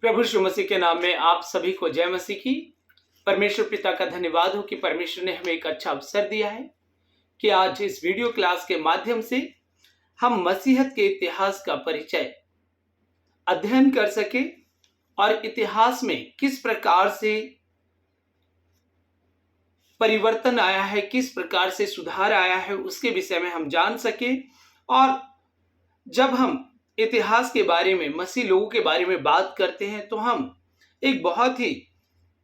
प्रभु यीशु मसीह के नाम में आप सभी को जय मसीह की। परमेश्वर पिता का धन्यवाद हो कि परमेश्वर ने हमें एक अच्छा अवसर दिया है कि आज इस वीडियो क्लास के माध्यम से हम मसीहत के इतिहास का परिचय अध्ययन कर सके और इतिहास में किस प्रकार से परिवर्तन आया है, किस प्रकार से सुधार आया है, उसके विषय में हम जान सके। और जब हम इतिहास के बारे में, मसीह लोगों के बारे में बात करते हैं तो हम एक बहुत ही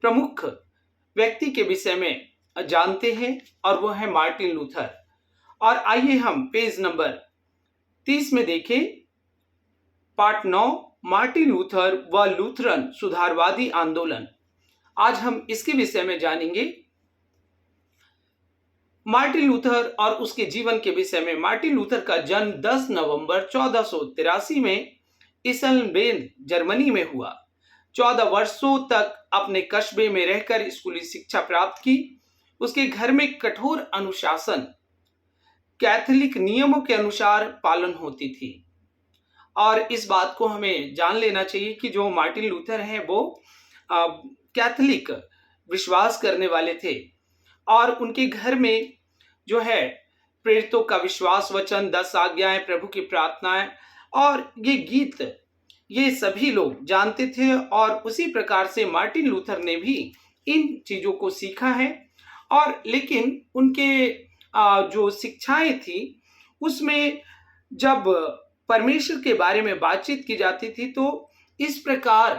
प्रमुख व्यक्ति के विषय में जानते हैं और वो है मार्टिन लूथर। और आइए हम पेज नंबर 30 में देखें, पार्ट 9, मार्टिन लूथर व लूथरन सुधारवादी आंदोलन। आज हम इसके विषय में जानेंगे, मार्टिन लूथर और उसके जीवन के विषय में। मार्टिन लूथर का जन्म 10 नवंबर 1483 में इसेलबेन, जर्मनी में हुआ। 14 वर्षों तक अपने कस्बे में रहकर स्कूली शिक्षा प्राप्त की। उसके घर में कठोर अनुशासन, कैथोलिक नियमों के अनुसार पालन होती थी। और इस बात को हमें जान लेना चाहिए कि जो मार्टिन लूथर हैं वो कैथोलिक विश्वास करने वाले थे और उनके घर में जो है प्रेरितों का विश्वास वचन, 10 आज्ञाएं, प्रभु की प्रार्थनाएं और ये गीत, ये सभी लोग जानते थे। और उसी प्रकार से मार्टिन लूथर ने भी इन चीजों को सीखा है। और लेकिन उनके जो शिक्षाएं थी उसमें जब परमेश्वर के बारे में बातचीत की जाती थी तो इस प्रकार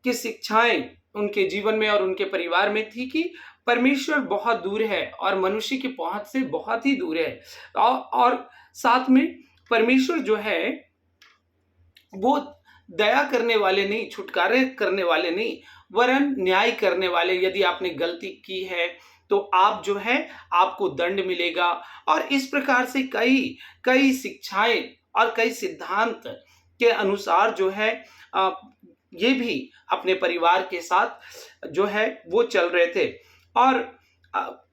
की शिक्षाएं उनके जीवन में और उनके परिवार में थी कि परमेश्वर बहुत दूर है और मनुष्य की पहुंच से बहुत ही दूर है। और साथ में परमेश्वर जो है वो दया करने वाले नहीं, छुटकारे करने वाले नहीं, वरन न्याय करने वाले। यदि आपने गलती की है तो आप जो है आपको दंड मिलेगा। और इस प्रकार से कई कई शिक्षाएं और कई सिद्धांत के अनुसार जो है ये भी अपने परिवार के साथ जो है वो चल रहे थे। और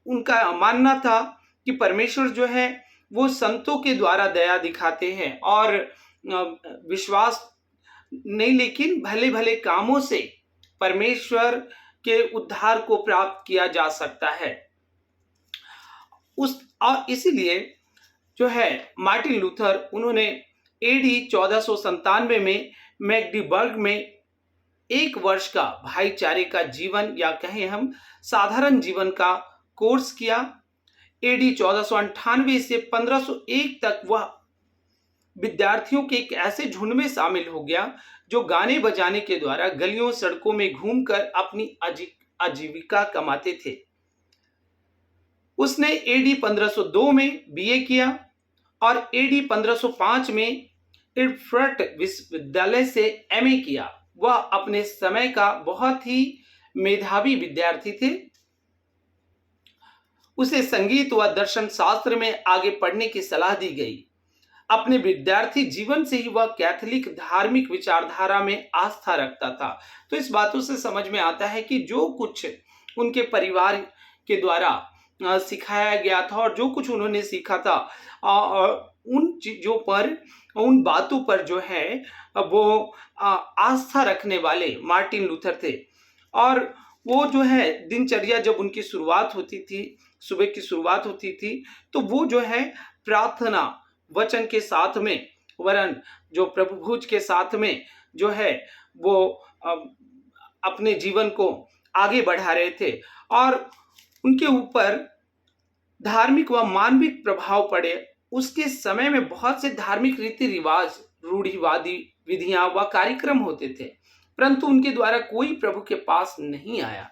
उनका मानना था कि परमेश्वर जो है वो संतों के द्वारा दया दिखाते हैं और विश्वास नहीं, लेकिन भले भले कामों से परमेश्वर के उद्धार को प्राप्त किया जा सकता है। और इसीलिए जो है मार्टिन लूथर, उन्होंने एडी 1497 में मैग्डीबर्ग में 1 वर्ष का भाईचारे का जीवन, या कहें हम साधारण जीवन का कोर्स किया। एडी 1498 से 1501 तक वह विद्यार्थियों के एक ऐसे झुंड में शामिल हो गया जो गाने बजाने के द्वारा गलियों सड़कों में घूमकर अपनी आजीविका कमाते थे। उसने एडी 1502 में बीए किया और एडी 1505 में इर्फर्ट विश्वविद्यालय से एमए किया। वह अपने समय का बहुत ही मेधावी विद्यार्थी थे। उसे संगीत व दर्शन शास्त्र में आगे पढ़ने की सलाह दी गई। अपने विद्यार्थी जीवन से ही वह कैथोलिक धार्मिक विचारधारा में आस्था रखता था। तो इस बातों से समझ में आता है कि जो कुछ उनके परिवार के द्वारा सिखाया गया था और जो कुछ उन्होंने सीखा था, उन चीजों पर, उन बातों पर जो है वो आस्था रखने वाले मार्टिन लूथर थे। और वो जो है दिनचर्या जब उनकी शुरुआत होती थी, सुबह की शुरुआत होती थी, तो वो जो है प्रार्थना वचन के साथ में, वरन जो प्रभु भोज के साथ में जो है वो अपने जीवन को आगे बढ़ा रहे थे। और उनके ऊपर धार्मिक व मानविक प्रभाव पड़े। उसके समय में बहुत से धार्मिक रीति रिवाज, रूढ़िवादी विधियां व कार्यक्रम होते थे, परंतु उनके द्वारा कोई प्रभु के पास नहीं आया।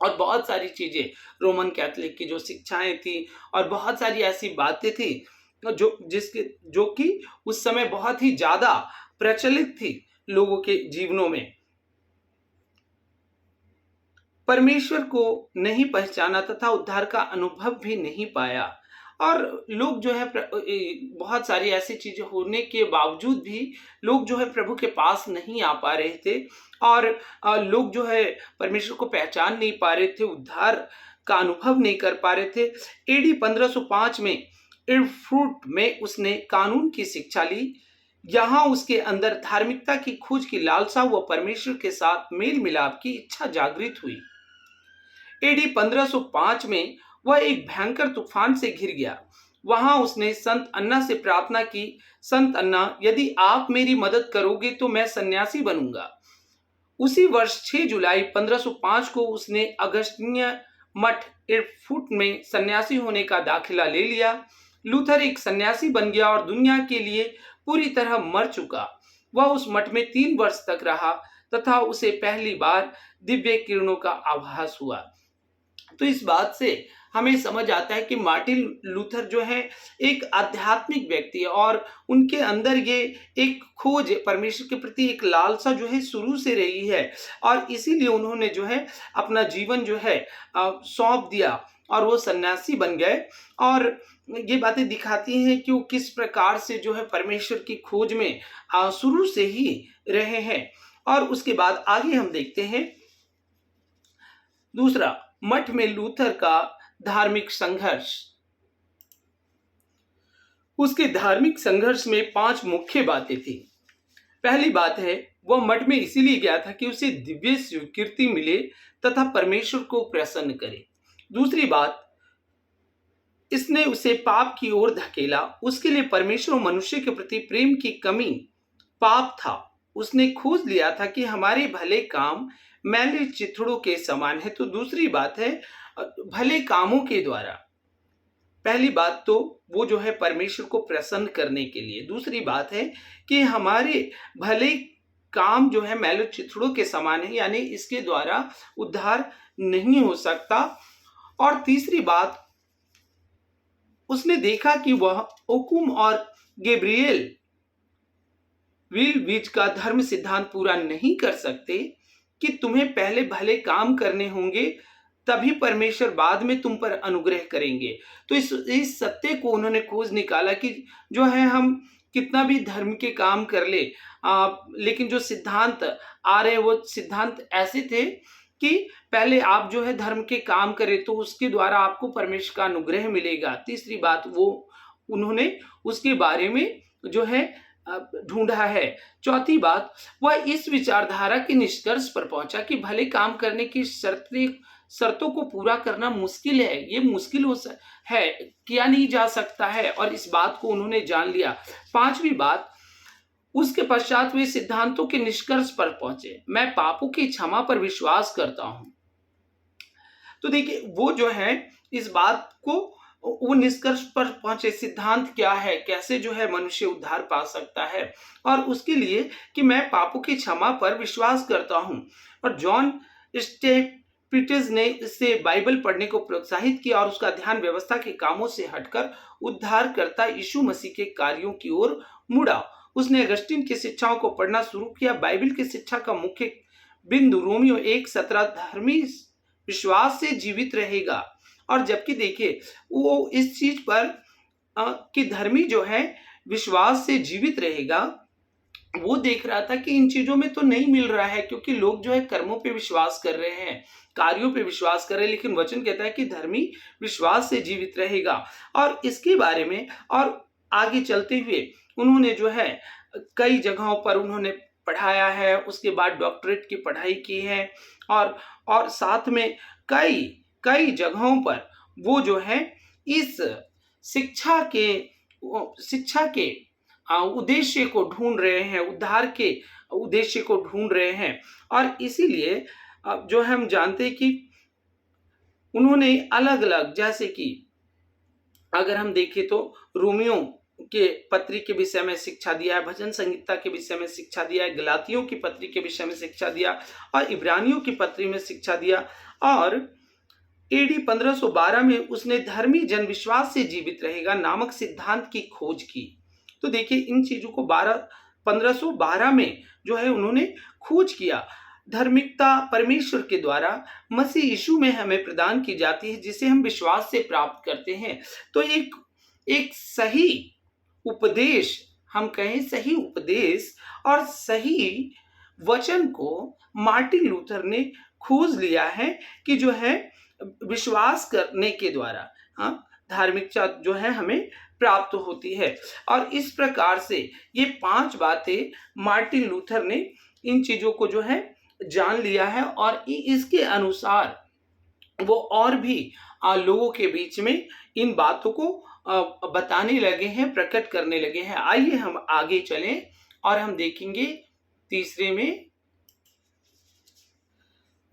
और बहुत सारी चीजें, रोमन कैथोलिक की जो शिक्षाएं थी और बहुत सारी ऐसी बातें थी जो कि उस समय बहुत ही ज्यादा प्रचलित थी लोगों के जीवनों में। परमेश्वर को नहीं पहचाना तथा उद्धार का अनुभव भी नहीं पाया। और लोग जो है बहुत सारी ऐसी चीजें होने के बावजूद भी लोग जो है प्रभु के पास नहीं आ पा रहे थे और लोग जो है परमेश्वर को पहचान नहीं पा रहे थे, उद्धार का अनुभव नहीं कर पा रहे थे। एडी 1505 में इर्फुट में उसने कानून की शिक्षा ली। यहाँ उसके अंदर धार्मिकता की खोज की लालसा व परमेश्वर के साथ मेल मिलाप की इच्छा जागृत हुई। एडी 1505 में वह एक भयंकर तूफान से घिर गया। वहां उसने संत अन्ना से प्रार्थना की, संत अन्ना, यदि आप मेरी मदद करोगे तो मैं सन्यासी बनूंगा। उसी वर्ष 6 जुलाई 1505 को उसने अगस्तिन मठ इरफुट में सन्यासी होने का दाखिला ले लिया। लूथर एक सन्यासी बन गया और दुनिया के लिए पूरी तरह मर चुका। वह उस मठ में 3 वर्ष तक रहा तथा उसे पहली बार दिव्य किरणों का आभास हुआ। तो इस बात से हमें समझ आता है कि मार्टिन लूथर जो है एक आध्यात्मिक व्यक्ति है और उनके अंदर ये एक खोज परमेश्वर के प्रति एक लालसा जो है शुरू से रही है और इसीलिए उन्होंने जो है अपना जीवन जो है सौंप दिया और वो सन्यासी बन गए। और ये बातें दिखाती हैं कि वो किस प्रकार से जो है परमेश्वर की खोज में शुरू से ही रहे हैं। और उसके बाद आगे हम देखते हैं दूसरा, मठ में लूथर का धार्मिक संघर्ष। उसके धार्मिक संघर्ष में 5 मुख्य बातें थी। पहली बात है, वह मठ में इसीलिए गया था कि उसे दिव्य स्वीकृति मिले तथा परमेश्वर को प्रसन्न करे। दूसरी बात, इसने उसे पाप की ओर धकेला। उसके लिए परमेश्वर और मनुष्य के प्रति प्रेम की कमी पाप था। उसने खोज लिया था कि हमारे भले काम मैले चिथड़ों के समान है। तो दूसरी बात है, भले कामों के द्वारा। पहली बात तो वो जो है परमेश्वर को प्रसन्न करने के लिए। दूसरी बात है कि हमारे भले काम जो है मैले चिथड़ों के समान है, यानी इसके द्वारा उद्धार नहीं हो सकता। और तीसरी बात, उसने देखा कि वह ओकुम और गैब्रिएल विलविच का धर्म सिद्धांत पूरा नहीं कर सकते कि तुम्हें पहले भले काम करने होंगे, तभी परमेश्वर बाद में तुम पर अनुग्रह करेंगे। तो इस सत्य को उन्होंने खोज निकाला कि जो है हम कितना भी धर्म के काम कर ले, लेकिन जो सिद्धांत आ रहे वो सिद्धांत ऐसे थे कि पहले आप जो है धर्म के काम करें तो उसके द्वारा आपको परमेश्वर का अनुग्रह मिलेगा। तीसरी बात, वो उन्होंने उसके बारे में जो है ढूंढा है। चौथी बात, वह इस विचारधारा के निष्कर्ष पर पहुंचा कि भले काम करने की शर्तों को पूरा करना मुश्किल है, ये मुश्किल है, किया नहीं जा सकता है, और इस बात को उन्होंने जान लिया। पांचवी बात, उसके पश्चात वे सिद्धांतों के निष्कर्ष पर पहुंचे। मैं पापों की क्षमा पर विश्वास करता हूं। तो देखिए वो जो है इस बात को वो निष्कर्ष पर पहुंचे, सिद्धांत क्या है, कैसे जो है मनुष्य उद्धार पा सकता है, और उसके लिए कि मैं पापों की क्षमा पर विश्वास करता हूं। और जॉन स्टेपिट्ज ने इससे बाइबल पढ़ने को प्रोत्साहित किया और उसका ध्यान व्यवस्था के कामों से हटकर उद्धारकर्ता यीशु मसीह के कार्यों की ओर मुड़ा। उसने अगस्टिन की शिक्षाओं को पढ़ना शुरू किया। बाइबल की शिक्षा का मुख्य बिंदु रोमियो 1:17 धर्मी विश्वास से जीवित रहेगा। और जबकि देखिए वो इस चीज पर कि धर्मी जो है विश्वास से जीवित रहेगा, वो देख रहा था कि इन चीजों में तो नहीं मिल रहा है, क्योंकि लोग जो है कर्मों पे विश्वास कर रहे हैं, कार्यों पे विश्वास कर रहे हैं, लेकिन वचन कहता है कि धर्मी विश्वास से जीवित रहेगा। और इसके बारे में और आगे चलते हुए उन्होंने जो है कई जगहों पर उन्होंने पढ़ाया है, उसके बाद डॉक्टरेट की पढ़ाई की है, और साथ में कई जगहों पर वो जो है इस शिक्षा के उद्देश्य को ढूंढ रहे हैं, उद्धार के उद्देश्य को ढूंढ रहे हैं। और इसीलिए जो हम जानते हैं कि उन्होंने अलग अलग, जैसे कि अगर हम देखें तो रोमियो के पत्री के विषय में शिक्षा दिया है, भजन संहिता के विषय में शिक्षा दिया है, गलातियों की पत्री के विषय में शिक्षा दिया और इब्रानियों की पत्री में शिक्षा दिया। और एडी 1512 में उसने धर्मी जन विश्वास से जीवित रहेगा नामक सिद्धांत की खोज की। तो देखिए इन चीजों को 1512 में जो है उन्होंने खोज किया। धार्मिकता परमेश्वर के द्वारा मसीह यीशु में हमें प्रदान की जाती है, जिसे हम विश्वास से प्राप्त करते हैं। तो एक सही उपदेश, हम कहें सही उपदेश और सही वचन को मार्टिन लूथर ने खोज लिया है कि जो है विश्वास करने के द्वारा, हाँ, धार्मिकता जो है हमें प्राप्त होती है। और इस प्रकार से ये 5 बातें मार्टिन लूथर ने इन चीज़ों को जो है जान लिया है और इसके अनुसार वो और भी लोगों के बीच में इन बातों को बताने लगे हैं, प्रकट करने लगे हैं। आइए हम आगे चलें और हम देखेंगे तीसरे में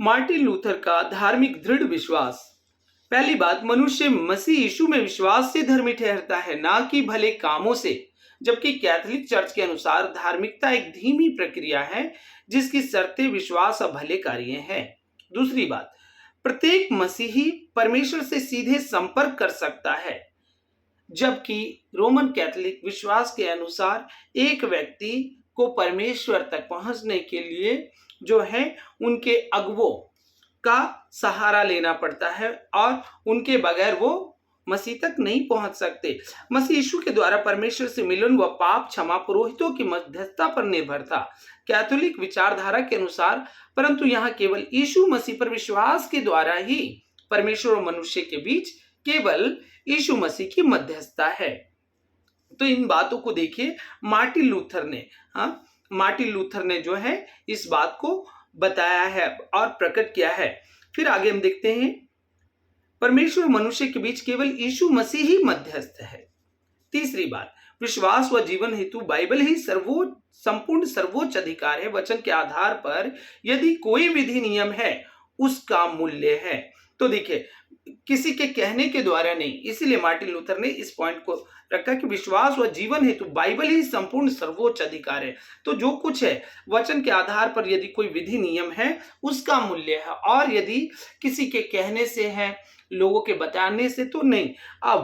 मार्टिन लूथर का धार्मिक दृढ़ विश्वास। पहली बात, मनुष्य मसीह यीशु में विश्वास से धर्मी ठहरता है, ना कि भले कामों से। जबकि कैथोलिक चर्च के अनुसार धार्मिकता एक धीमी प्रक्रिया है जिसकी शर्तें विश्वास और भले कार्य हैं। दूसरी बात, प्रत्येक मसीही परमेश्वर से सीधे संपर्क कर सकता है, जबकि रोमन कैथोलिक विश्वास के अनुसार एक व्यक्ति को परमेश्वर तक पहुंचने के लिए जो है उनके अगुवों का सहारा लेना पड़ता है और उनके बगैर वो मसीह तक नहीं पहुंच सकते। मसीह यीशु के द्वारा परमेश्वर से मिलन व पाप क्षमा पुरोहितों की मध्यस्थता पर निर्भर था, कैथोलिक विचारधारा के अनुसार। परंतु यहाँ केवल यीशु मसीह पर विश्वास के द्वारा ही परमेश्वर और मनुष्य के बीच केवल यीशु मसीह की मध्यस्थता है। तो इन बातों को देखिए मार्टिन लूथर ने जो है इस बात को बताया है और प्रकट किया है। फिर आगे हम देखते हैं, परमेश्वर और मनुष्य के बीच केवल यीशु मसीह ही मध्यस्थ है। तीसरी बात, विश्वास व जीवन हेतु बाइबल ही संपूर्ण सर्वोच्च अधिकार है। वचन के आधार पर यदि कोई विधि नियम है उसका मूल्य है। तो देखिए, किसी के कहने के द्वारा नहीं, इसीलिए मार्टिन लूथर ने इस पॉइंट को रखा कि विश्वास व जीवन हेतु बाइबल ही संपूर्ण सर्वोच्च अधिकार है। तो जो कुछ है वचन के आधार पर यदि कोई विधि नियम है उसका मूल्य है, और यदि किसी के कहने से है, लोगों के बताने से तो नहीं,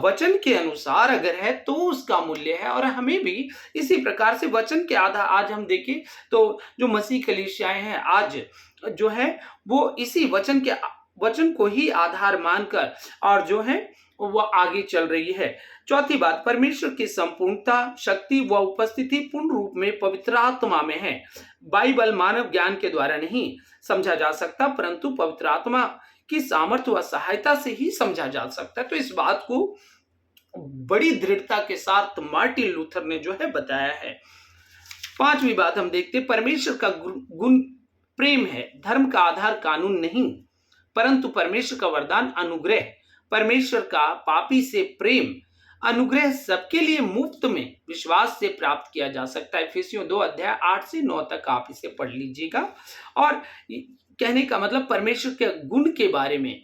वचन के अनुसार अगर है तो उसका मूल्य है। और हमें भी इसी प्रकार से वचन के आधार, आज हम देखें तो जो मसीह कलीसियाएं हैं आज जो है वो इसी वचन को ही आधार मानकर और जो है वो आगे चल रही है। चौथी बात, परमेश्वर की संपूर्णता, शक्ति व उपस्थिति पूर्ण रूप में पवित्र आत्मा में है। बाइबल मानव ज्ञान के द्वारा नहीं समझा जा सकता, परंतु पवित्र आत्मा की सामर्थ्य व सहायता से ही समझा जा सकता है। तो इस बात को बड़ी दृढ़ता के साथ मार्टिन लूथर ने जो है बताया है। पांचवी बात हम देखते, परमेश्वर का गुण प्रेम है, धर्म का आधार कानून नहीं परंतु परमेश्वर का वरदान अनुग्रह। परमेश्वर का पापी से प्रेम अनुग्रह सबके लिए मुफ्त में विश्वास से प्राप्त किया जा सकता है। इफिसियों 2 अध्याय 8 से 9 तक आप इसे पढ़ लीजिएगा। और कहने का मतलब परमेश्वर के गुण के बारे में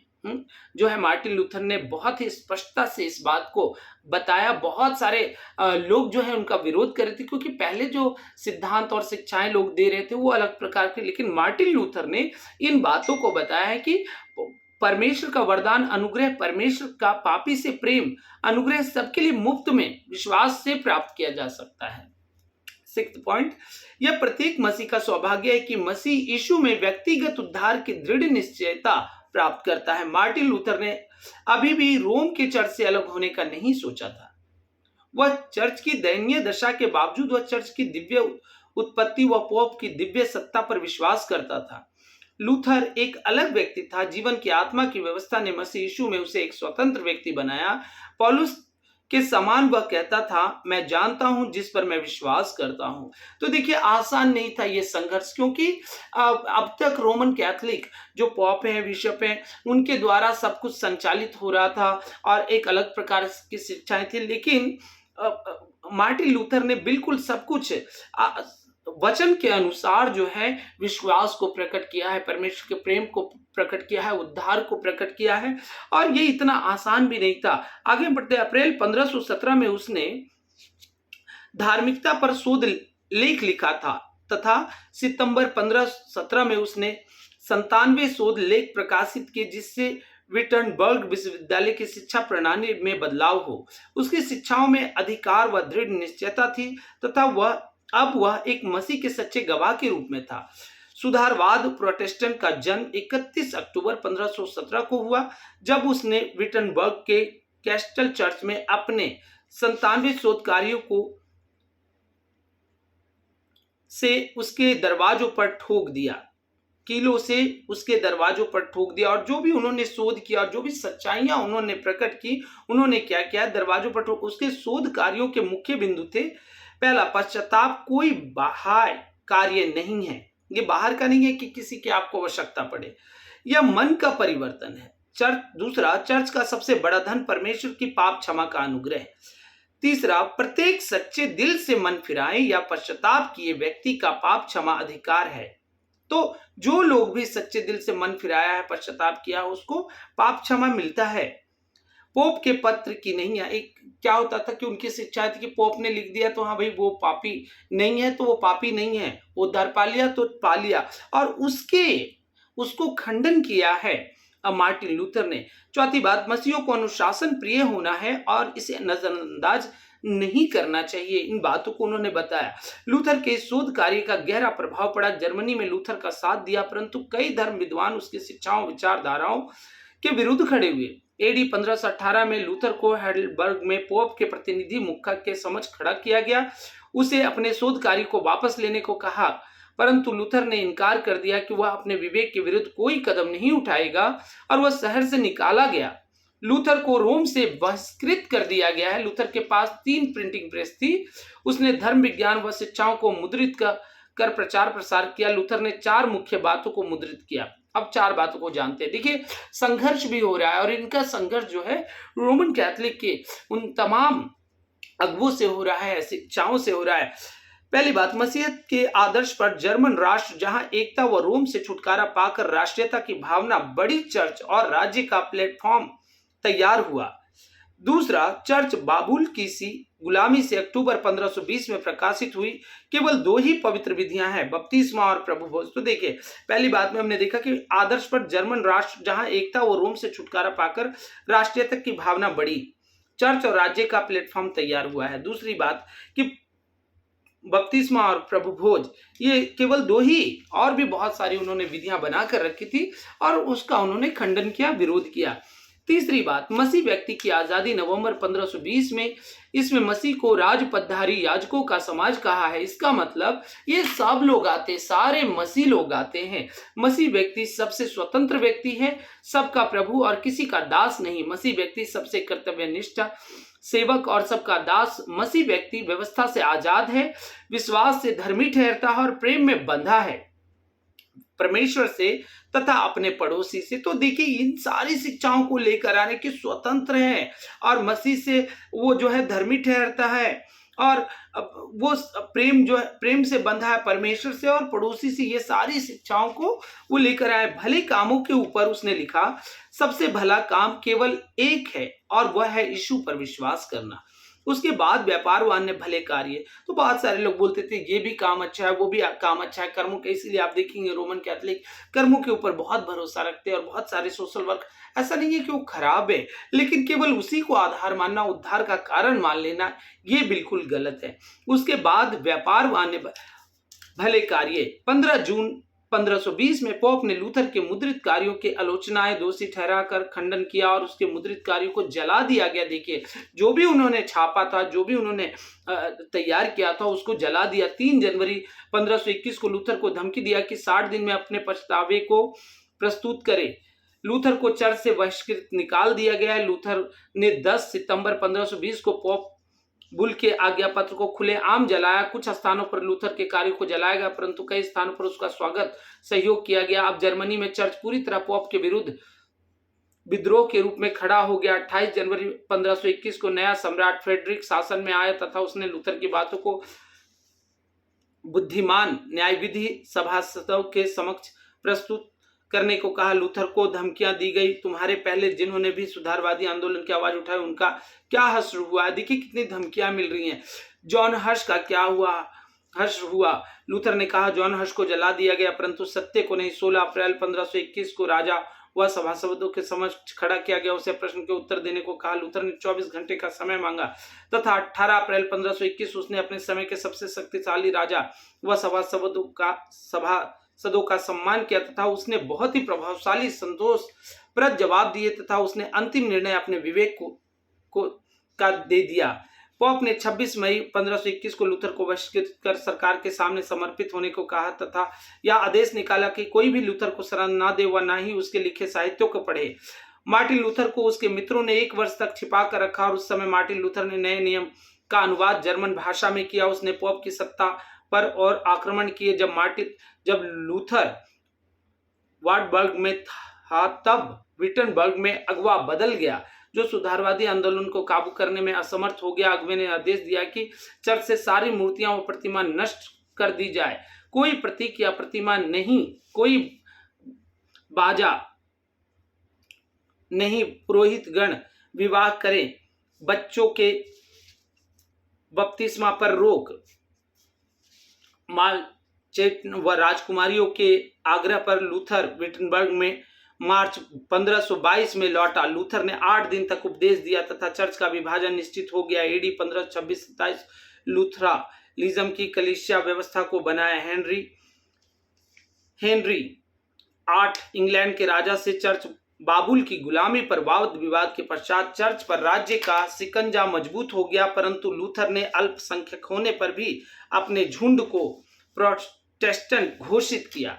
जो है मार्टिन लूथर ने बहुत ही स्पष्टता से इस बात को बताया। बहुत सारे लोग जो है उनका विरोध कर रहे थे, क्योंकि पहले जो सिद्धांत और शिक्षाएं लोग दे रहे थे वो अलग प्रकार के, लेकिन मार्टिन लूथर ने इन बातों को बताया है कि परमेश्वर का वरदान अनुग्रह, परमेश्वर का पापी से प्रेम अनुग्रह सबके लिए मुफ्त में विश्वास से प्राप्त किया जा सकता है। 6th पॉइंट, यह प्रत्येक मसीह का सौभाग्य है कि मसीह यीशु में व्यक्तिगत उद्धार की दृढ़ निश्चयता प्राप्त करता है। मार्टिन लूथर ने अभी भी रोम के चर्च से अलग होने का नहीं सोचा था। वह चर्च की दयनीय दशा के बावजूद वह चर्च की दिव्य उत्पत्ति व पोप की दिव्य सत्ता पर विश्वास करता था। लूथर एक अलग व्यक्ति था। जीवन की आत्मा की व्यवस्था ने मसीह यीशु में उसे एक स्वतंत्र व्यक्ति बनाया। पौलुस के समान वह कहता था, मैं जानता हूं जिस पर मैं विश्वास करता हूं। तो देखिए, आसान नहीं था ये संघर्ष, क्योंकि अब तक रोमन कैथोलिक जो पॉप हैं, बिशप हैं, उनके द्वारा सब कुछ संचालित हो रहा था और एक अलग प्रकार की शिक्षाएं थी। लेकिन मार्टिन लूथर ने बिल्कुल सब कुछ वचन के अनुसार जो है विश्वास को प्रकट किया है, परमेश्वर के प्रेम को प्रकट किया है, उद्धार को प्रकट किया है। और ये इतना आसान भी नहीं था। आगे बढ़ते, अप्रैल 1517 में उसने धार्मिकता पर शोध लेख लिखा था तथा सितंबर 1517 में उसने 97 शोध लेख प्रकाशित किए, जिससे विटनबर्ग विश्वविद्यालय की शिक्षा प्रणाली में बदलाव हो। उसकी शिक्षाओं में अधिकार व दृढ़ निश्चयता थी तथा वह एक मसीह के सच्चे गवाह के रूप में था। सुधारवाद प्रोटेस्टेंट का जन्म 31 अक्टूबर 1517 को हुआ, जब उसने विटनबर्ग के कैस्टल चर्च में अपने 97 शोध कार्यों को से उसके दरवाजों पर ठोक दिया। कीलों से उसके दरवाजों पर ठोक दिया और जो भी उन्होंने शोध किया और जो भी सच्चाइयां उन्होंने प्रकट की, उन्होंने क्या किया, दरवाजों पर ठोक। उसके शोध कार्यों के मुख्य बिंदु थे, पहला, पश्चाताप कोई बाह्य कार्य नहीं है, ये बाहर का नहीं है कि किसी की आपको आवश्यकता पड़े, यह मन का परिवर्तन है। दूसरा, चर्च का सबसे बड़ा धन परमेश्वर की पाप क्षमा का अनुग्रह है। तीसरा, प्रत्येक सच्चे दिल से मन फिराए या पश्चाताप किए व्यक्ति का पाप क्षमा अधिकार है। तो जो लोग भी सच्चे दिल से मन फिराया है, पश्चाताप किया, उसको पाप क्षमा मिलता है। पोप के पत्र की नहीं है, एक क्या होता था कि उनकी शिक्षा थी कि पोप ने लिख दिया तो हाँ भाई वो पापी नहीं है तो वो पापी नहीं है, वो उद्धार पा लिया तो पा लिया, और उसको खंडन किया है अब मार्टिन लूथर ने। चौथी बात, मसीहियों को अनुशासन प्रिय होना है और इसे नजरअंदाज नहीं करना चाहिए। इन बातों को उन्होंने बताया। लूथर के शोध कार्य का गहरा प्रभाव पड़ा। जर्मनी में लूथर का साथ दिया, परंतु कई धर्म विद्वान उसकी शिक्षाओं विचारधाराओं के विरुद्ध खड़े हुए। एडी 1518 में लूथर को हेडलबर्ग में पोप के प्रतिनिधि मुखा के समक्ष खड़ा किया गया। उसे अपने शोध कार्य को वापस लेने को कहा, परंतु लूथर ने इनकार कर दिया कि वह अपने विवेक के विरुद्ध कोई कदम नहीं उठाएगा और वह शहर से निकाला गया। लूथर को रोम से बहिष्कृत कर दिया गया है। लूथर के पास 3 प्रिंटिंग प्रेस थी। उसने धर्म विज्ञान व शिक्षाओं को मुद्रित कर प्रचार प्रसार किया। लूथर ने 4 मुख्य बातों को मुद्रित किया। अब 4 बातों को जानते हैं। देखिए, संघर्ष भी हो रहा है और इनका संघर्ष जो है रोमन कैथोलिक के उन तमाम अगुवों से हो रहा है, शिक्षाओं से हो रहा है। पहली बात, मसीहत के आदर्श पर जर्मन राष्ट्र जहां एकता व रोम से छुटकारा पाकर राष्ट्रीयता की भावना, बड़ी चर्च और राज्य का प्लेटफॉर्म तैयार हुआ। दूसरा, चर्च बाबुल की सी गुलामी से अक्टूबर 1520 में प्रकाशित हुई। केवल 2 ही पवित्र विधियां हैं, बपतिस्मा और प्रभु भोज। तो देखिए, पहली बात में हमने देखा कि आदर्श पर जर्मन राष्ट्र जहां एकता व रोम से छुटकारा पाकर राष्ट्रीयता की भावना बढ़ी, चर्च और राज्य का प्लेटफॉर्म तैयार हुआ है। दूसरी बात कि बपतिस्मा और प्रभु भोज, ये केवल 2 ही, और भी बहुत सारी उन्होंने विधियां बनाकर रखी थी और उसका उन्होंने खंडन किया, विरोध किया। तीसरी बात, मसीह व्यक्ति की आजादी, नवंबर 1520 में इसमें मसीह को राजपदधारी याजकों का समाज कहा है। इसका मतलब ये सब लोग आते, सारे मसीह लोग आते हैं। मसीह व्यक्ति सबसे स्वतंत्र व्यक्ति है, सबका प्रभु और किसी का दास नहीं। मसीह व्यक्ति सबसे कर्तव्यनिष्ठ सेवक और सबका दास। मसीह व्यक्ति व्यवस्था से आजाद है, विश्वास से धर्मी ठहरता है और प्रेम में बंधा है परमेश्वर से तथा अपने पड़ोसी से। तो देखिए, इन सारी शिक्षाओं को लेकर आने की स्वतंत्र है और मसीह से वो जो है धर्मी ठहरता है और वो प्रेम जो है प्रेम से बंधा है परमेश्वर से और पड़ोसी से। ये सारी शिक्षाओं को वो लेकर आए। भले कामों के ऊपर उसने लिखा, सबसे भला काम केवल एक है और वह है यीशु पर विश्वास करना। उसके बाद व्यापार व अन्य भले कार्य। तो बहुत सारे लोग बोलते थे ये भी काम अच्छा है, वो भी काम अच्छा है, कर्मों के। इसीलिए आप देखेंगे रोमन कैथोलिक कर्मों के ऊपर बहुत भरोसा रखते हैं और बहुत सारे सोशल वर्क। ऐसा नहीं है कि वो खराब है, लेकिन केवल उसी को आधार मानना, उद्धार का कारण मान लेना, ये बिल्कुल गलत है। उसके बाद व्यापार व अन्य भले कार्य। 15 जून 1520 में पोप ने लूथर के मुद्रित कार्यों के आलोचनाएं दोषी ठहराकर खंडन किया और उसके मुद्रित कार्यों को जला दिया गया। देखिए, जो भी उन्होंने छापा था, जो भी उन्होंने तैयार किया था, उसको जला दिया। 3 जनवरी 1521 को लूथर को धमकी दिया कि 60 दिन में अपने पछतावे को प्रस्तुत करे। लूथर को चर्च से बहिष्कृत निकाल दिया गया। लूथर ने 10 सितंबर 1520 को पोप बुल के आज्ञा पत्र को खुले आम जलाया। कुछ स्थानों पर लूथर के कार्य को जलाया गया, परंतु कई स्थानों पर उसका स्वागत, सहयोग किया गया। अब जर्मनी में चर्च पूरी तरह पोप के विरुद्ध विद्रोह के रूप में खड़ा हो गया। 28 जनवरी 1521 को नया सम्राट फ्रेडरिक शासन में आया तथा उसने लूथर की बातों को बुद्धिमान न्यायविधि सभासदों के समक्ष प्रस्तुत करने को कहा। लूथर को धमकियां दी गई, तुम्हारे पहले जिन्होंने भी सुधारवादी आंदोलन की आवाज उठाई उनका क्या हश्र हुआ। देखिए कितनी धमकियां मिल रही हैं। जॉन हर्ष का क्या हुआ, हर्ष हुआ। लूथर ने कहा जॉन हर्ष को जला दिया गया, परंतु सत्य को नहीं। 16 अप्रैल 1521 को राजा व सभासदों के समक्ष खड़ा किया गया, उसे प्रश्न के उत्तर देने को कहा। लूथर ने 24 घंटे का समय मांगा तथा 18 अप्रैल 1521 उसने अपने समय के सबसे शक्तिशाली राजा व सभासदों का सम्मान किया तथा उसने बहुत ही प्रभावशाली संतोषप्रद जवाब दिए तथा उसने अंतिम निर्णय अपने विवेक को दे दिया। पोप ने 26 मई 1521 को लूथर को बहिष्कृत कर सरकार के सामने समर्पित होने को कहा तथा यह आदेश निकाला कि कोई भी लूथर को शरण ना दे व ना ही उसके लिखे साहित्यों को पढ़े। मार्टिन लूथर को उसके मित्रों ने 1 वर्ष तक छिपा कर रखा और उस समय मार्टिन लूथर ने नए नियम का अनुवाद जर्मन भाषा में किया। उसने पोप की सत्ता पर और आक्रमण किए। जब लूथर वार्टबर्ग में था तब विटनबर्ग में अगवा बदल गया जो सुधारवादी आंदोलन को काबू करने में असमर्थ हो गया। अगवे ने आदेश दिया कि चर्च से सारी मूर्तियां व प्रतिमा नष्ट कर दी जाए। कोई प्रतीक या प्रतिमा नहीं, कोई बाजा नहीं, पुरोहित गण विवाह करें, बच्चों के बपतिस्मा पर रोक। मालचेट व राजकुमारियों के आग्रह पर लूथर विटनबर्ग में मार्च 1522 में लौटा। लूथर ने 8 दिन तक उपदेश दिया तथा चर्च का विभाजन निश्चित हो गया। एडी 1526-27 लूथरानिज्म की कलीसिया व्यवस्था को बनाया। हेनरी 8 इंग्लैंड के राजा से चर्च बाबुल की गुलामी पर वाद विवाद के पश्चात चर्च पर राज्य का सिकंजा मजबूत हो गया, परंतु लूथर ने अल्पसंख्यक होने पर भी अपने झुंड को प्रोटेस्टेंट घोषित किया।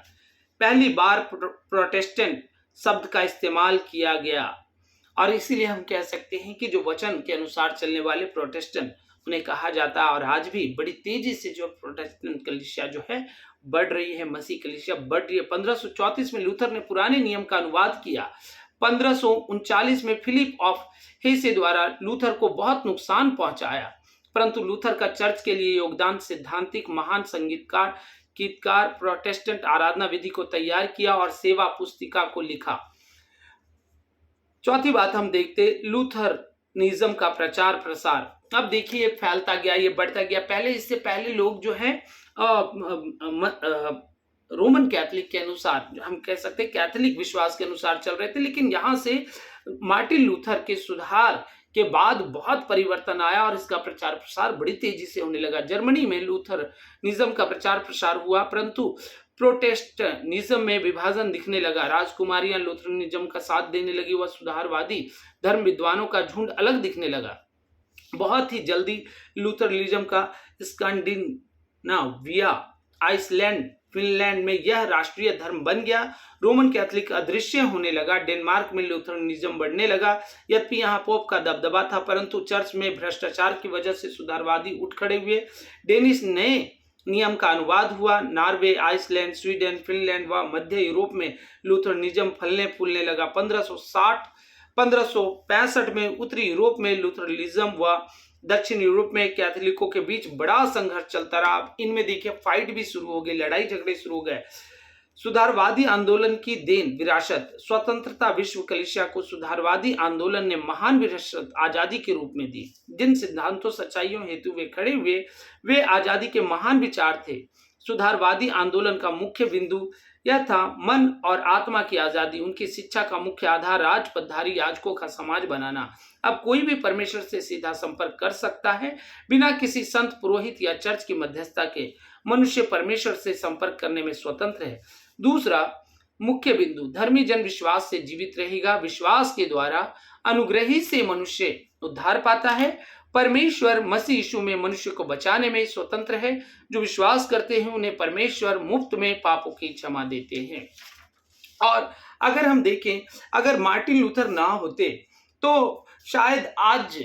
पहली बार प्रोटेस्टेंट शब्द का इस्तेमाल किया गया और इसीलिए हम कह सकते हैं कि जो वचन के अनुसार चलने वाले प्रोटेस्टेंट उन्हें कहा जाता है। और आज भी बड़ी तेजी से जो प्रोटेस्टेंट कलीसिया जो है बढ़ रही है, मसीह कलीसिया बढ़ रही है। 1534 में लूथर ने पुराने नियम का अनुवाद किया। 1539 में फिलिप ऑफ हेसे द्वारा लूथर को बहुत नुकसान पहुंचाया, परंतु लूथर का चर्च के लिए योगदान सैद्धांतिक महान संगीतकार गीतकार प्रोटेस्टेंट आराधना विधि को तैयार किया और सेवा पुस्तिका को लिखा। चौथी बात हम देखते लूथरनिज्म का प्रचार प्रसार। अब देखिए फैलता गया, ये बढ़ता गया। इससे पहले लोग जो है रोमन कैथोलिक के अनुसार, हम कह सकते हैं कैथोलिक विश्वास के अनुसार चल रहे थे, लेकिन यहाँ से मार्टिन लूथर के सुधार के बाद बहुत परिवर्तन आया और इसका प्रचार प्रसार बड़ी तेजी से होने लगा। जर्मनी में लूथरनिज्म का प्रचार प्रसार हुआ, परंतु प्रोटेस्टेंटिज्म में विभाजन दिखने लगा। राजकुमारियां लूथरनिज्म का साथ देने लगी व सुधारवादी धर्म विद्वानों का झुंड अलग दिखने लगा। बहुत ही जल्दी लूथरनिज्म का स्कैंडिनेविया, आइसलैंड, फिनलैंड में यह राष्ट्रीय धर्म बन गया। रोमन कैथोलिक अदृश्य होने लगा। डेनमार्क में लूथरनिज्म बढ़ने लगा। यद्यपि यहाँ पोप का दबदबा था, परंतु चर्च में भ्रष्टाचार की वजह से सुधारवादी उठ खड़े हुए। डेनिश नए नियम का अनुवाद हुआ। नॉर्वे, आइसलैंड, स्वीडन, फिनलैंड व मध्य यूरोप में लूथरनिज्म फलने फूलने लगा। 1565 में उत्तरी यूरोप में लूथरनिज्म व दक्षिण यूरोप में कैथोलिकों के बीच बड़ा संघर्ष चलता रहा। इनमें देखिए फाइट भी शुरू हो गई, लड़ाई झगड़े शुरू हो गए। सुधारवादी आंदोलन की देन विरासत स्वतंत्रता विश्व कलीसिया को सुधारवादी आंदोलन ने महान विरासत आजादी के रूप में दी। जिन सिद्धांतों सच्चाइयों हेतु वे खड़े हुए वे आजादी के महान विचार थे। सुधारवादी आंदोलन का मुख्य बिंदु यह था मन और आत्मा की आजादी। उनकी शिक्षा का मुख्य आधार राजपदधारी याजकों का समाज बनाना। अब कोई भी परमेश्वर से सीधा संपर्क कर सकता है बिना किसी संत, पुरोहित या चर्च की मध्यस्थता के। मनुष्य परमेश्वर से संपर्क करने में स्वतंत्र है। दूसरा मुख्य बिंदु, धर्मी जन विश्वास से जीवित रहेगा। विश्वास के द्वारा अनुग्रही से मनुष्य उद्धार पाता है। परमेश्वर मसीह यीशु में मनुष्य को बचाने में स्वतंत्र है। जो विश्वास करते हैं उन्हें परमेश्वर मुफ्त में पापों की क्षमा देते हैं। और अगर हम देखें, अगर मार्टिन लूथर ना होते तो शायद आज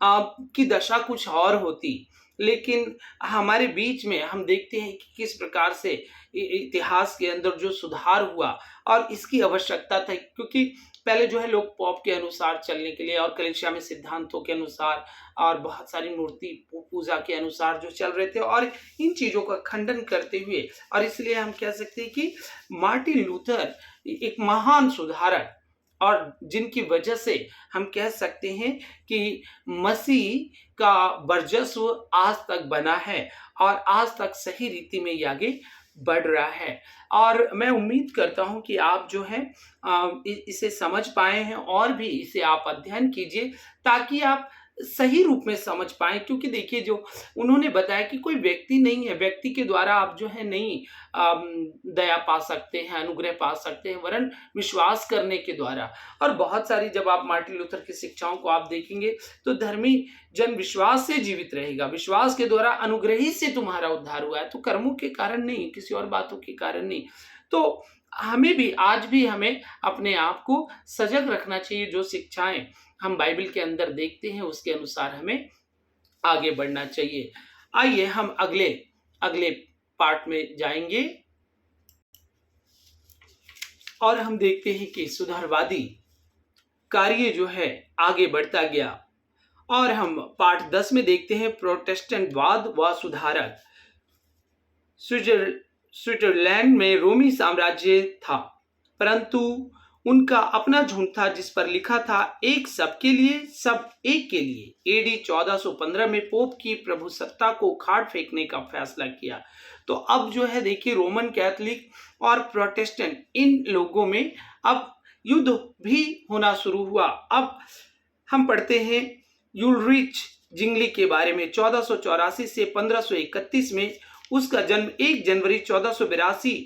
की दशा कुछ और होती, लेकिन हमारे बीच में हम देखते हैं कि किस प्रकार से इतिहास के अंदर जो सुधार हुआ और इसकी आवश्यकता था, क्योंकि पहले जो है लोग पॉप के अनुसार चलने के लिए और कलीसिया में सिद्धांतों के अनुसार और बहुत सारी मूर्ति पूजा के अनुसार जो चल रहे थे और इन चीजों का खंडन करते हुए, और इसलिए हम कह सकते हैं कि मार्टिन लूथर एक महान सुधारक और जिनकी वजह से हम कह सकते हैं कि मसीह का वर्चस्व आज तक बना है और आज तक सही रीति में ये आगे बढ़ रहा है। और मैं उम्मीद करता हूं कि आप जो है इसे समझ पाए हैं और भी इसे आप अध्ययन कीजिए ताकि आप सही रूप में समझ पाएँ, क्योंकि देखिए जो उन्होंने बताया कि कोई व्यक्ति नहीं है, व्यक्ति के द्वारा आप जो है नहीं अम, दया पा सकते हैं, अनुग्रह पा सकते हैं, वरन विश्वास करने के द्वारा। और बहुत सारी जब आप मार्टिन लूथर की शिक्षाओं को आप देखेंगे, तो धर्मी जन विश्वास से जीवित रहेगा, विश्वास के द्वारा अनुग्रह ही से तुम्हारा उद्धार हुआ है, तो कर्मों के कारण नहीं, किसी और बातों के कारण नहीं। तो हमें भी आज भी हमें अपने आप को सजग रखना चाहिए, जो शिक्षाएँ हम बाइबल के अंदर देखते हैं उसके अनुसार हमें आगे बढ़ना चाहिए। आइए हम अगले अगले पार्ट में जाएंगे और हम देखते हैं कि सुधारवादी कार्य जो है आगे बढ़ता गया, और हम पार्ट 10 में देखते हैं प्रोटेस्टेंटवाद व सुधारक। स्विट्जरलैंड में रोमी साम्राज्य था, परंतु उनका अपना झुंड था जिस पर लिखा था एक सबके लिए सब एक के लिए। एडी 1415 में पोप की प्रभुसत्ता को उखाड़ फेंकने का फैसला किया। तो अब जो है देखिए रोमन कैथोलिक और प्रोटेस्टेंट इन लोगों में अब युद्ध भी होना शुरू हुआ। अब हम पढ़ते हैं यूलरिच जिंगली के बारे में। 1484 से 1531 में उसका जन्म 1 जनवरी 1482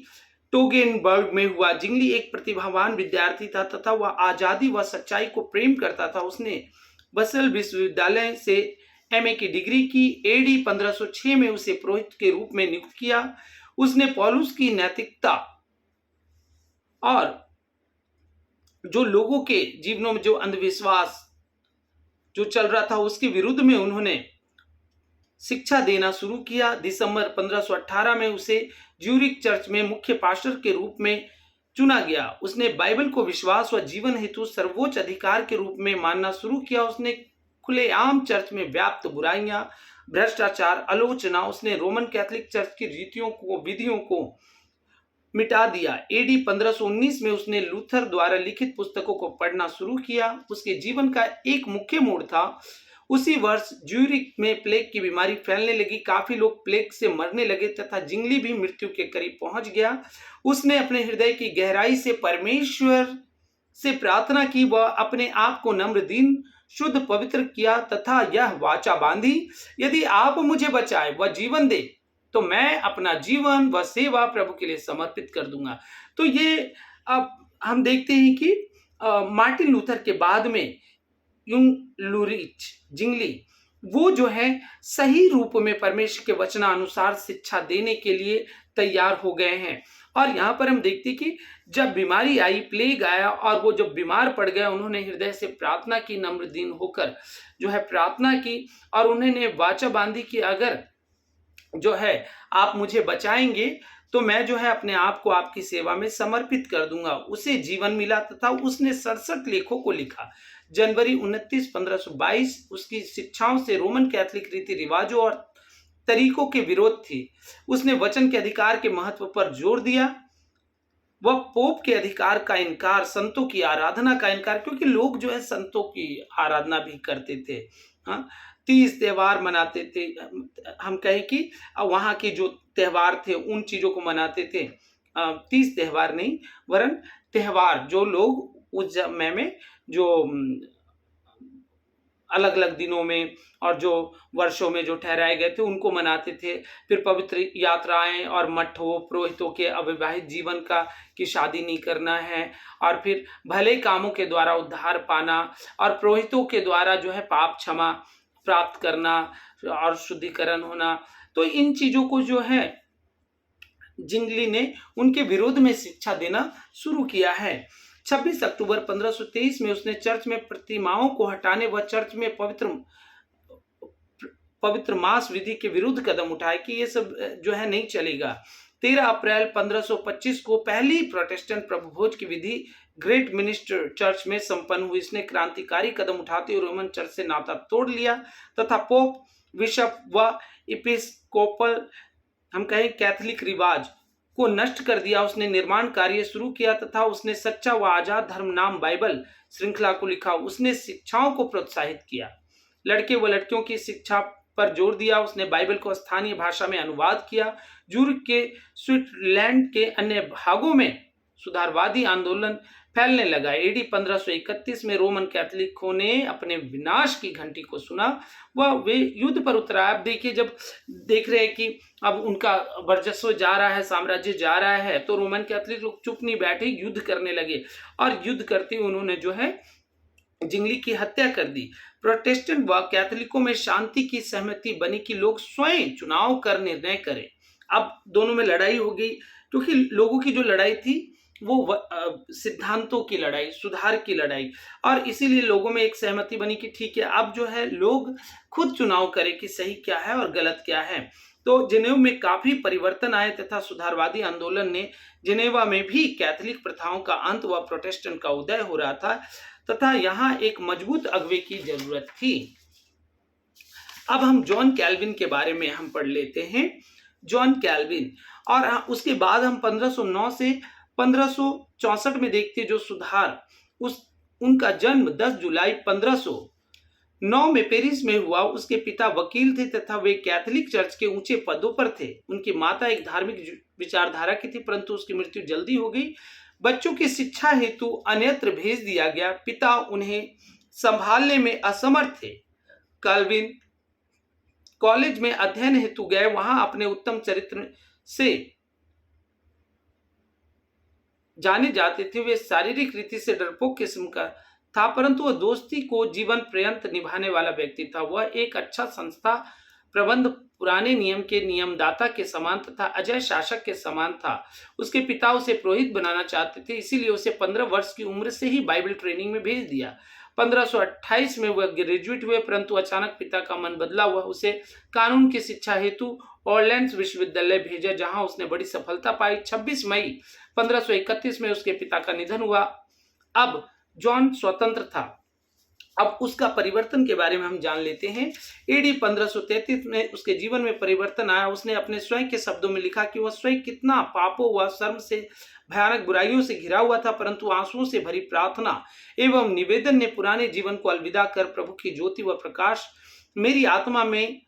टोगेनबर्ग में हुआ। जिंगली एक प्रतिभावान विद्यार्थी था तथा वह आजादी व सच्चाई को प्रेम करता था। उसने बसेल विश्वविद्यालय से एमए की डिग्री की। एडी 1506 में उसे पुरोहित के रूप में नियुक्त किया। उसने पौलुस की नैतिकता और जो लोगों के जीवनों में जो अंधविश्वास जो चल रहा था उसके विरुद्ध में उन्होंने शिक्षा देना शुरू किया। दिसंबर 1518 में उसे ज्यूरिक चर्च में मुख्य पास्टर के रूप में चुना गया। उसने बाइबल को विश्वास व जीवन हेतु सर्वोच्च अधिकार के रूप में मानना शुरू किया। उसने खुलेआम चर्च में व्याप्त बुराइयां, भ्रष्टाचार, आलोचना, उसने रोमन कैथोलिक चर्च की रीतियों को, विधियों को मिटा दिया। एडी 1519 में उसने लूथर द्वारा लिखित पुस्तकों को पढ़ना शुरू किया। उसके जीवन का एक मुख्य मोड़ था। उसी वर्ष ज्यूरिक में प्लेग की बीमारी फैलने लगी। काफी लोग प्लेग से मरने लगे तथा जिंगली भी मृत्यु के करीब पहुंच गया। उसने अपने हृदय की गहराई से परमेश्वर से प्रार्थना की। वह अपने आप को नम्र, दीन, शुद्ध, पवित्र किया तथा यह वाचा बांधी, यदि आप मुझे बचाए व जीवन दे तो मैं अपना जीवन व सेवा प्रभु के लिए समर्पित कर दूंगा। तो ये अब हम देखते हैं कि मार्टिन लूथर के बाद में यूलरिच जिंगली वो जो है सही रूप में परमेश्वर के वचनानुसार शिक्षा देने के लिए तैयार हो गए हैं। और यहाँ पर हम देखते हैं कि जब बीमारी आई, प्लेग आया और वो जब बीमार पड़ गए, उन्होंने हृदय से प्रार्थना की, नम्र दीन होकर जो है प्रार्थना की और उन्होंने वाचा बांधी कि अगर जो है आप मुझे बचाएंगे तो मैं जो है अपने आप को आपकी सेवा में समर्पित कर दूंगा। उसे जीवन मिला तथा उसने 67 लेखों को लिखा। जनवरी 29, 1522 उसकी शिक्षाओं से रोमन कैथोलिक रीति रिवाजों और तरीकों के विरोध थी। उसने वचन के अधिकार के महत्व पर जोर दिया। वह पोप के अधिकार का इनकार, संतों की आराधना का इनकार, क्योंकि लोग जो है संतों की आराधना भी करते थे। हाँ, 30 त्योहार मनाते थे। हम कहें कि वहाँ के जो त्योहार थे उन चीजों को मनाते थे। 30 त्योहार नहीं, वरन त्योहार जो लोग उस समय में जो अलग अलग दिनों में और जो वर्षों में जो ठहराए गए थे उनको मनाते थे। फिर पवित्र यात्राएं और मठों, पुरोहितों के अविवाहित जीवन का कि शादी नहीं करना है, और फिर भले कामों के द्वारा उद्धार पाना, और पुरोहितों के द्वारा जो है पाप क्षमा प्राप्त करना और शुद्धिकरण होना। तो इन चीजों को जो है जिंगली ने उनके विरोध में शिक्षा देना शुरू किया है। 26 अक्टूबर 1523 में उसने चर्च में प्रतिमाओं को हटाने व चर्च में पवित्र मास विधि के विरुद्ध कदम उठाए कि ये सब जो है नहीं चलेगा। 13 अप्रैल 1525 को पहली प्रोटेस्टेंट प्रभुभोज की विधि ग्रेट मिनिस्टर चर्च में संपन्न हुई। इसने क्रांतिकारी कदम उठाते हुए रोमन चर्च से नाता तोड़ लिया तथा पोप, बिशप व एपिस्कोपल हम कहें कैथोलिक रिवाज को नष्ट कर दिया। उसने निर्माण कार्य शुरू किया तथा उसने सच्चा व आजाद धर्म नाम बाइबल श्रृंखला को लिखा। उसने शिक्षाओं को प्रोत्साहित किया, लड़के व लड़कियों की शिक्षा पर जोर दिया। उसने बाइबल को स्थानीय भाषा में अनुवाद किया। ज्यूरिख के, स्विट्जरलैंड के अन्य भागों में सुधारवादी आंदोलन फैलने लगा। एडी 1531 में रोमन कैथोलिकों ने अपने विनाश की घंटी को सुना, वह वे युद्ध पर उतर आए। अब देखिए, जब देख रहे हैं कि अब उनका वर्चस्व जा रहा है, साम्राज्य जा रहा है, तो रोमन कैथोलिक लोग चुप नहीं बैठे, युद्ध करने लगे और युद्ध करते उन्होंने जो है जिंगली की हत्या कर दी। प्रोटेस्टेंट व कैथोलिकों में शांति की सहमति बनी कि लोग स्वयं चुनाव कर निर्णय करें। अब दोनों में लड़ाई हो गई, क्योंकि लोगों की जो लड़ाई थी वो सिद्धांतों की लड़ाई, सुधार की लड़ाई, और इसीलिए लोगों में एक सहमति बनी कि ठीक है, अब जो है लोग खुद चुनाव करें कि सही क्या है और गलत क्या है। तो जिनेवा में काफी परिवर्तन आए तथा सुधारवादी आंदोलन ने जिनेवा में भी कैथोलिक प्रथाओं का अंत व प्रोटेस्टेंट का उदय हो रहा था तथा यहाँ एक मजबूत अगुवे की जरूरत थी। अब हम जॉन कैल्विन के बारे में हम पढ़ लेते हैं। जॉन कैल्विन, और उसके बाद हम 1509 से 1564 में देखते हैं जो सुधार, उनका जन्म 10 जुलाई 1509 में पेरिस में हुआ। उसके पिता वकील थे तथा वे कैथोलिक चर्च के ऊंचे पदों पर थे। उनकी माता एक धार्मिक विचारधारा की थी, परंतु उसकी मृत्यु जल्दी हो गई। बच्चों की शिक्षा हेतु अन्यत्र भेज दिया गया। पिता उन्हें संभालने में असमर्थ थे। कैल्विन कॉलेज में अध्ययन हेतु गए, वहां अपने उत्तम चरित्र से जाने जाते थे। वे शारीरिक रीति से डरपोक किस्म का था, परंतु वह दोस्ती को जीवन पर्यंत निभाने वाला व्यक्ति था। वह एक अच्छा संस्था प्रबंध, पुराने नियम के नियमदाता के समान तथा अजय शासक के समान था। उसके पिता उसे पुरोहित बनाना चाहते थे, इसीलिए उसे 15 वर्ष की उम्र से ही बाइबल ट्रेनिंग में भेज दिया। 1528 में वह ग्रेजुएट हुए, परंतु अचानक पिता का मन बदला। वह उसे कानून की शिक्षा हेतु ऑरलैंड विश्वविद्यालय भेजा, जहां उसने बड़ी सफलता पाई। 26 मई 1531 में उसके पिता का निधन हुआ। अब जॉन स्वतंत्र था। अब उसका परिवर्तन के बारे में हम जान लेते हैं। एडी 1533 में उसके जीवन में परिवर्तन आया। उसने अपने स्वयं के शब्दों में लिखा कि वह स्वयं कितना पापों व शर्म से, भयानक बुराइयों से घिरा हुआ था, परंतु आंसुओं से भरी प्रार्थना एवं निवेदन ने पुराने जीवन को अलविदा कर प्रभु की ज्योति व प्रकाश मेरी आत्मा में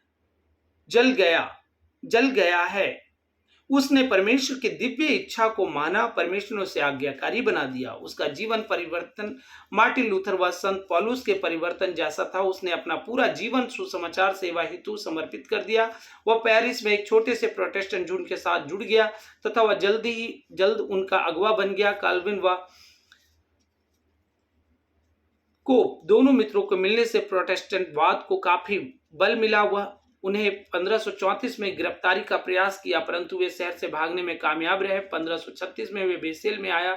जल गया है। उसने परमेश्वर की दिव्य इच्छा को माना, परमेश्वर ने उसे आज्ञाकारी बना दिया। उसका जीवन परिवर्तन मार्टिन लूथर व संत पौलुस के परिवर्तन जैसा था। उसने अपना पूरा जीवन सुसमाचार सेवा हेतु समर्पित कर दिया। वह पेरिस में एक छोटे से प्रोटेस्टेंट झुंड के साथ जुड़ गया तथा वह जल्द उनका अगवा बन गया। कैल्विन व को दोनों मित्रों को मिलने से प्रोटेस्टेंटवाद को काफी बल मिला। वह उन्हें 1534 में गिरफ्तारी का प्रयास किया, परंतु वे शहर से भागने में कामयाब रहे। 1536 में वे बेसेल में आया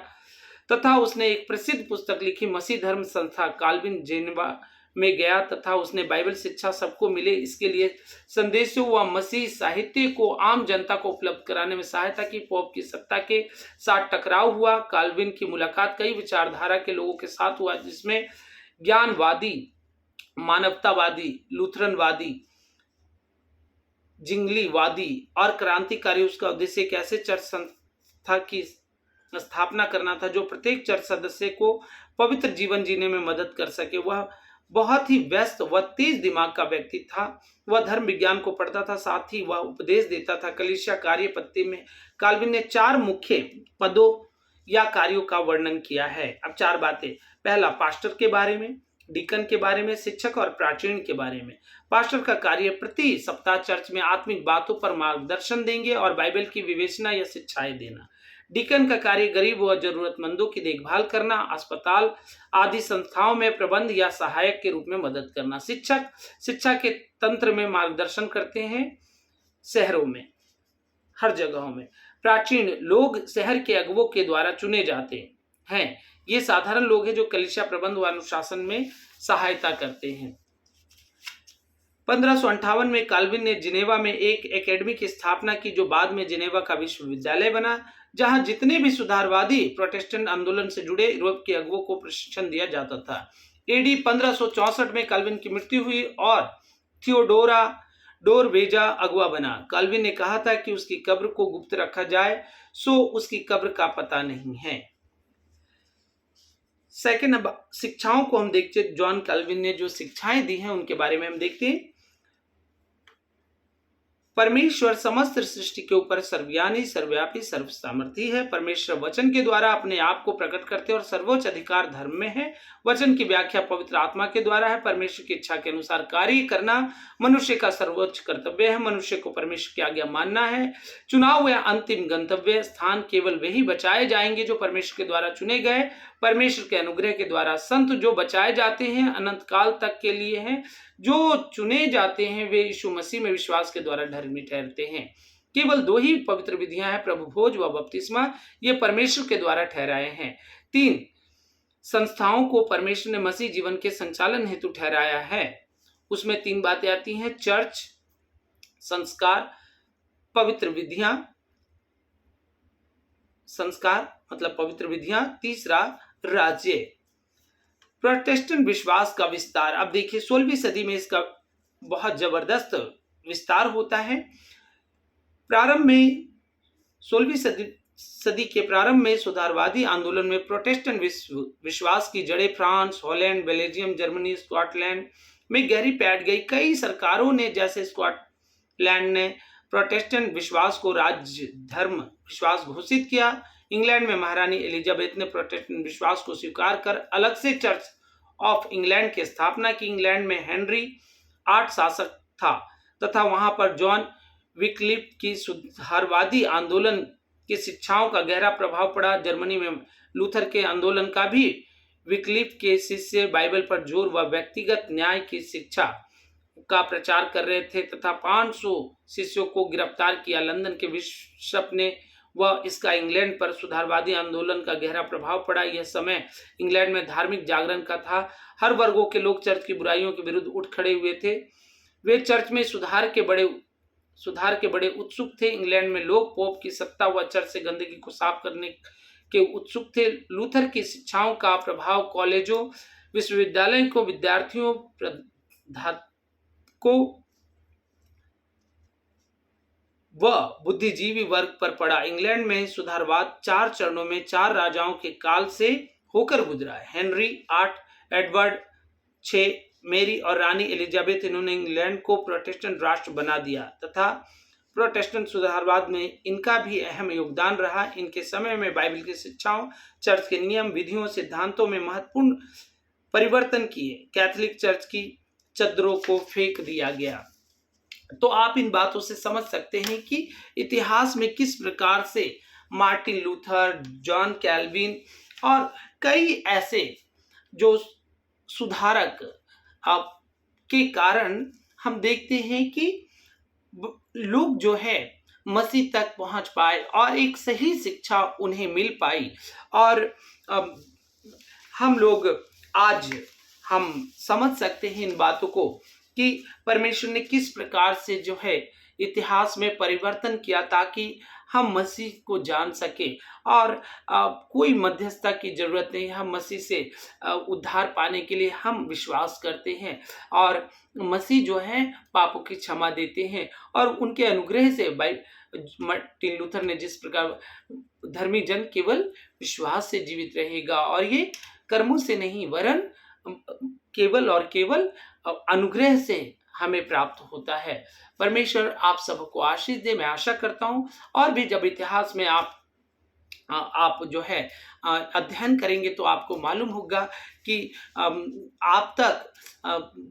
तथा उसने एक प्रसिद्ध पुस्तक लिखी, मसीह धर्म संस्था। कैल्विन जेनेवा में गया तथा उसने बाइबल शिक्षा सबको मिले इसके लिए संदेशों व मसीह साहित्य को आम जनता को उपलब्ध कराने में सहायता की। पोप की सत्ता के साथ टकराव हुआ। कैल्विन की मुलाकात कई विचारधारा के लोगों के साथ हुआ, जिसमें ज्ञानवादी, मानवतावादी, लूथरनवादी, जिंगलीवादी और क्रांतिकारी। उसका उद्देश्य कैसे चर्च संस्था की स्थापना करना था, जो प्रत्येक चर्च सदस्य को पवित्र जीवन जीने में मदद कर सके। वह बहुत ही व्यस्त व तेज दिमाग का व्यक्ति था। वह धर्म विज्ञान को पढ़ता था, साथ ही वह उपदेश देता था। कलीसिया कार्य पत्ति में कैल्विन ने 4 मुख्य पदों या कार्यों का वर्णन किया है। अब 4 बातें। पहला, पास्टर के बारे में, डीकन के बारे में, शिक्षक और प्राचीन के बारे में। पास्टर का कार्य प्रति सप्ताह चर्च में आत्मिक बातों पर मार्गदर्शन देंगे और बाइबल की विवेचना या शिक्षाएं देना। डीकन का कार्य गरीब व जरूरतमंदों की देखभाल करना, अस्पताल आदि संस्थाओं में प्रबंध या सहायक के रूप में मदद करना। शिक्षक शिक्षा के तंत्र में मार्गदर्शन करते हैं, शहरों में, हर जगहों में। प्राचीन लोग शहर के अगुवों के द्वारा चुने जाते हैं। ये साधारण लोग हैं जो कलीसिया प्रबंध व अनुशासन में सहायता करते हैं। 1558 में कैल्विन ने जिनेवा में एक एकेडमी की स्थापना की, जो बाद में जिनेवा का विश्वविद्यालय बना, जहां जितने भी सुधारवादी प्रोटेस्टेंट आंदोलन से जुड़े यूरोप के अगुवों को प्रशिक्षण दिया जाता था। एडी 1564 में कैल्विन की मृत्यु हुई और थियोडोरा डोरवेजा अगुवा बना। कैल्विन ने कहा था कि उसकी कब्र को गुप्त रखा जाए, सो उसकी कब्र का पता नहीं है। सेकेंड, अब शिक्षाओं को हम देखते हैं। जॉन कैल्विन ने जो शिक्षाएं दी हैं उनके बारे में हम देखते हैं। परमेश्वर समस्त सृष्टि के ऊपर सर्वज्ञानी, सर्वव्यापी, सर्वसामर्थी है। परमेश्वर वचन के द्वारा अपने आप को प्रकट करते हैं और सर्वोच्च अधिकार धर्म में है। वचन की व्याख्या पवित्र आत्मा के द्वारा है। परमेश्वर की इच्छा के अनुसार कार्य करना मनुष्य का सर्वोच्च कर्तव्य है। मनुष्य को परमेश्वर की आज्ञा मानना है। चुनाव या अंतिम गंतव्य स्थान केवल वही बचाए जाएंगे जो परमेश्वर के द्वारा चुने गए। परमेश्वर के अनुग्रह के द्वारा संत जो बचाए जाते हैं अनंत काल तक के लिए हैं। जो चुने जाते हैं वे यीशु मसीह में विश्वास के द्वारा धर्मी ठहरते हैं। केवल दो ही पवित्र विधियां हैं, प्रभु भोज व बपतिस्मा। ये परमेश्वर के द्वारा ठहराए हैं। 3 संस्थाओं को परमेश्वर ने मसीह जीवन के संचालन हेतु ठहराया है। उसमें 3 बातें आती हैं, चर्च, संस्कार, पवित्र विधियां। संस्कार मतलब पवित्र विधियां। तीसरा राज्य, प्रोटेस्टेंट विश्वास का विस्तार। अब देखिए 16वीं सदी में इसका बहुत जबरदस्त विस्तार होता है। प्रारंभ में 16वीं सदी के प्रारंभ में सुधारवादी आंदोलन में प्रोटेस्टेंट विश्वास की जड़ें France, Holland, Belgium, Germany, Scotland में गहरी पैठ गई। कई सरकारों ने, जैसे स्कॉटलैंड ने, प्रोटेस्टेंट विश्वास को राज्य धर्म विश्वास घोषित किया। इंग्लैंड में महारानी एलिजाबेथ ने प्रोटेस्टेंट विश्वास को स्वीकार कर अलग से चर्च ऑफ इंग्लैंड की स्थापना की। इंग्लैंड में हेनरी 8 शासक था तथा वहां पर जॉन विक्लिफ की सुधारवादी आंदोलन की शिक्षाओं का गहरा प्रभाव पड़ा। जर्मनी में लूथर के आंदोलन का भी विक्लिफ के शिष्य बाइबल पर जोर व व्यक्तिगत न्याय की शिक्षा का प्रचार कर रहे थे तथा 500 शिष्यों को गिरफ्तार किया। लंदन के बिशप ने व इसका इंग्लैंड पर सुधारवादी आंदोलन का गहरा प्रभाव पड़ा। यह समय इंग्लैंड में धार्मिक जागरण का था। हर वर्गों के लोग चर्च की बुराइयों के विरुद्ध उठ खड़े हुए थे। वे चर्च में सुधार के बड़े उत्सुक थे। इंग्लैंड में लोग पोप की सत्ता व चर्च से गंदगी को साफ करने के उत्सुक थे। लूथर की शिक्षाओं का प्रभाव कॉलेजों, विश्वविद्यालयों को, विद्यार्थियों, को व बुद्धिजीवी वर्ग पर पड़ा। इंग्लैंड में सुधारवाद 4 चरणों में 4 राजाओं के काल से होकर गुजरा। हेनरी 8, एडवर्ड 6, मेरी और रानी एलिजाबेथ, इन्होंने इंग्लैंड को प्रोटेस्टेंट राष्ट्र बना दिया तथा प्रोटेस्टेंट सुधारवाद में इनका भी अहम योगदान रहा। इनके समय में बाइबल की शिक्षाओं, चर्च के नियम, विधियों, सिद्धांतों में महत्वपूर्ण परिवर्तन किए। कैथोलिक चर्च की चद्दरों को फेंक दिया गया। तो आप इन बातों से समझ सकते हैं कि इतिहास में किस प्रकार से मार्टिन लूथर, जॉन कैल्विन और कई ऐसे जो सुधारक के कारण हम देखते हैं कि लोग जो है मसीह तक पहुंच पाए और एक सही शिक्षा उन्हें मिल पाई। और हम लोग आज हम समझ सकते हैं इन बातों को कि परमेश्वर ने किस प्रकार से जो है इतिहास में परिवर्तन किया ताकि हम मसीह को जान सके। और कोई मध्यस्थता की जरूरत नहीं। हम मसीह से उद्धार पाने के लिए हम विश्वास करते हैं और मसीह जो है पापों की क्षमा देते हैं। और उनके अनुग्रह से मार्टिन लूथर ने जिस प्रकार धर्मी जन केवल विश्वास से जीवित रहेगा और ये कर्मों से नहीं वरन केवल और केवल अनुग्रह से हमें प्राप्त होता है। परमेश्वर आप सबको आशीष दे। मैं आशा करता हूं और भी जब इतिहास में आप जो है अध्ययन करेंगे तो आपको मालूम होगा कि आप तक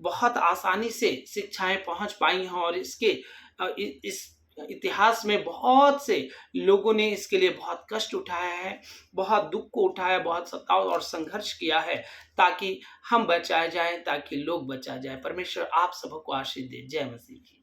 बहुत आसानी से शिक्षाएं पहुंच पाई हैं और इस इतिहास में बहुत से लोगों ने इसके लिए बहुत कष्ट उठाया है, बहुत दुख को उठाया, बहुत सताव और संघर्ष किया है ताकि हम बचाए जाएं, ताकि लोग बचा जाए। परमेश्वर आप सबको आशीष दे। जय मसीह की।